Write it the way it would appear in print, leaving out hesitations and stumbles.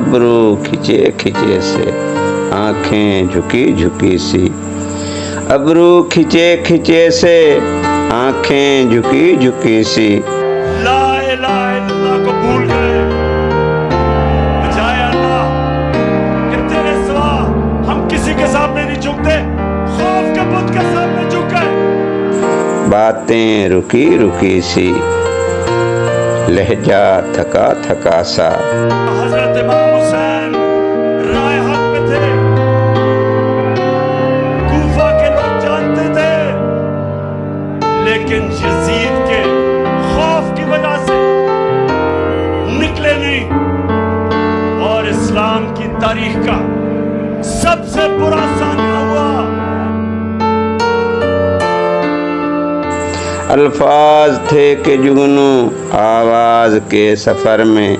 ابرو کھچے کھچے سے آنکھیں جھکی جھکی سی، ابرو کھچے کھچے سے آنکھیں جھکی جھکی سی۔ لا الہ الا اللہ کو بھول گئے، بجائے اللہ کہ تیرے سوا ہم کسی کے سامنے نہیں جھکتے، خوف کے بت کے سامنے جھک گئے۔ باتیں رکی رکی سی، لہجہ تھکا تھکا سا۔ حضرت امام حسین رائے حق پہ تھے، کوفہ کے لوگ جانتے تھے، لیکن یزید کے خوف کی وجہ سے نکلے نہیں، اور اسلام کی تاریخ کا سب سے برا سانحہ ہوا۔ الفاظ تھے کہ جگنو آواز کے سفر میں،